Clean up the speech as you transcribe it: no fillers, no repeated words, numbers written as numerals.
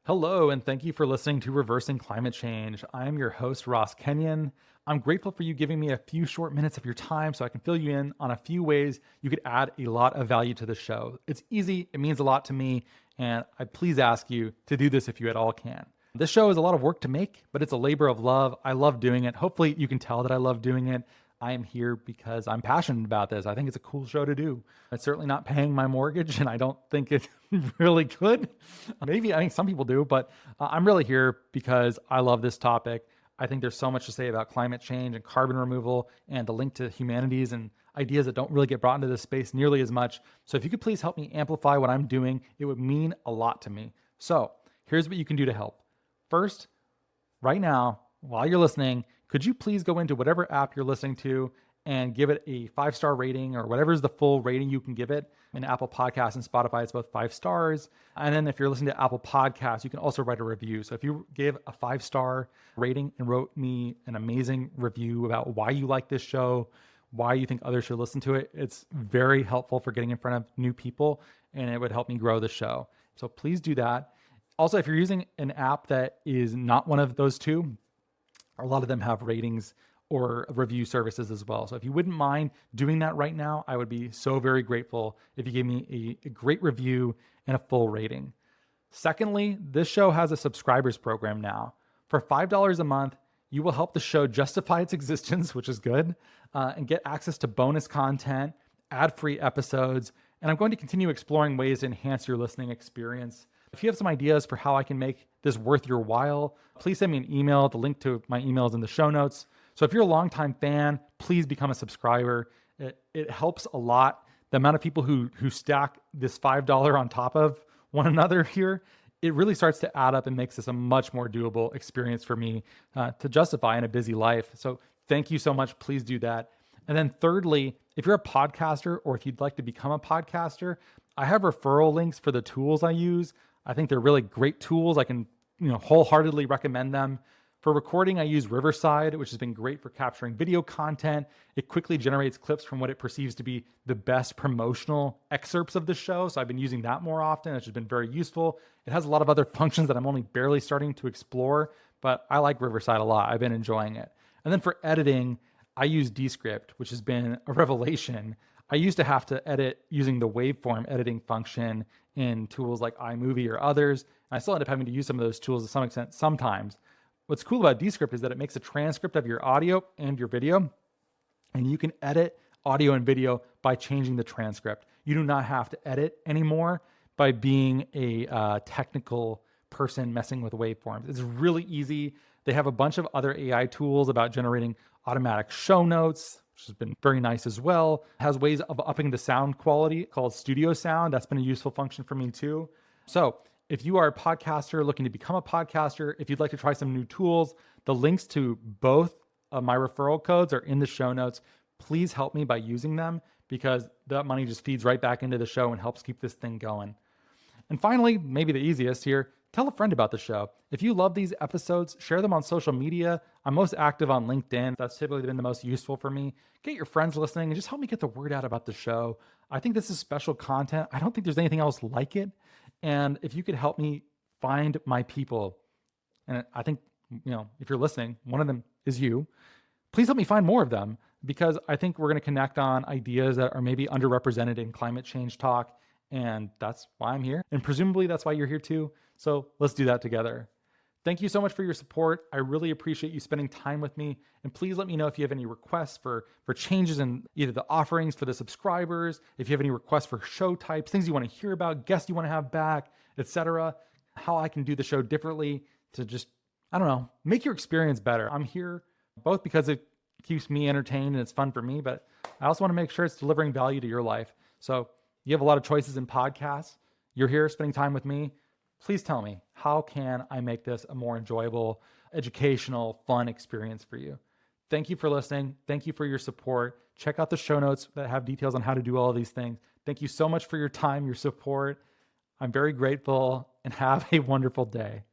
Hello, and thank you for listening to Reversing Climate Change. I am your host, Ross Kenyon. I'm grateful for you giving me a few short minutes of your time so I can fill you in on a few ways you could add a lot of value to the show. It's easy, it means a lot to me, and I please ask you to do this if you at all can. This show is a lot of work to make, but it's a labor of love. I love doing it. Hopefully, you can tell that I love doing it. I am here because I'm passionate about this. I think it's a cool show to do. It's certainly not paying my mortgage, and I don't think it really could. Maybe, I think some people do, but I'm really here because I love this topic. I think there's so much to say about climate change and carbon removal and the link to humanities and ideas that don't really get brought into this space nearly as much. So if you could please help me amplify what I'm doing, it would mean a lot to me. So here's what you can do to help. First, right now, while you're listening, could you please go into whatever app you're listening to and give it a 5-star rating or whatever is the full rating you can give it. In Apple Podcasts and Spotify, it's both 5 stars. And then if you're listening to Apple Podcasts, you can also write a review. So if you gave a 5-star rating and wrote me an amazing review about why you like this show, why you think others should listen to it, it's very helpful for getting in front of new people, and it would help me grow the show. So please do that. Also, if you're using an app that is not one of those two, a lot of them have ratings or review services as well. So if you wouldn't mind doing that right now, I would be so very grateful if you gave me a great review and a full rating. Secondly, this show has a subscribers program now. For $5 a month, you will help the show justify its existence, which is good, and get access to bonus content, ad-free episodes, and I'm going to continue exploring ways to enhance your listening experience. If you have some ideas for how I can make this worth your while, please send me an email. The link to my email is in the show notes. So if you're a longtime fan, please become a subscriber. It helps a lot. The amount of people who stack this $5 on top of one another here, it really starts to add up and makes this a much more doable experience for me to justify in a busy life. So thank you so much. Please do that. And then thirdly, if you're a podcaster or if you'd like to become a podcaster, I have referral links for the tools I use. I think they're really great tools. I can, wholeheartedly recommend them. For recording, I use Riverside, which has been great for capturing video content. It quickly generates clips from what it perceives to be the best promotional excerpts of the show. So I've been using that more often, which has been very useful. It has a lot of other functions that I'm only barely starting to explore, but I like Riverside a lot. I've been enjoying it. And then for editing, I use Descript, which has been a revelation. I used to have to edit using the waveform editing function in tools like iMovie or others. And I still end up having to use some of those tools to some extent sometimes. What's cool about Descript is that it makes a transcript of your audio and your video, and you can edit audio and video by changing the transcript. You do not have to edit anymore by being a technical person messing with waveforms. It's really easy. They have a bunch of other AI tools about generating automatic show notes, which has been very nice as well. It has ways of upping the sound quality called Studio Sound. That's been a useful function for me too. So if you are a podcaster looking to become a podcaster, if you'd like to try some new tools, the links to both of my referral codes are in the show notes. Please help me by using them because that money just feeds right back into the show and helps keep this thing going. And finally, maybe the easiest here, tell a friend about the show. If you love these episodes, share them on social media. I'm most active on LinkedIn. That's typically been the most useful for me. Get your friends listening and just help me get the word out about the show. I think this is special content. I don't think there's anything else like it. And if you could help me find my people, and I think, if you're listening, one of them is you, please help me find more of them because I think we're going to connect on ideas that are maybe underrepresented in climate change talk. And that's why I'm here. And presumably that's why you're here too. So let's do that together. Thank you so much for your support. I really appreciate you spending time with me. And please let me know if you have any requests for changes in either the offerings for the subscribers, if you have any requests for show types, things you want to hear about, guests you want to have back, etc. How I can do the show differently to just, make your experience better. I'm here both because it keeps me entertained and it's fun for me, but I also want to make sure it's delivering value to your life. So you have a lot of choices in podcasts. You're here spending time with me. Please tell me, how can I make this a more enjoyable, educational, fun experience for you? Thank you for listening. Thank you for your support. Check out the show notes that have details on how to do all of these things. Thank you so much for your time, your support. I'm very grateful, and have a wonderful day.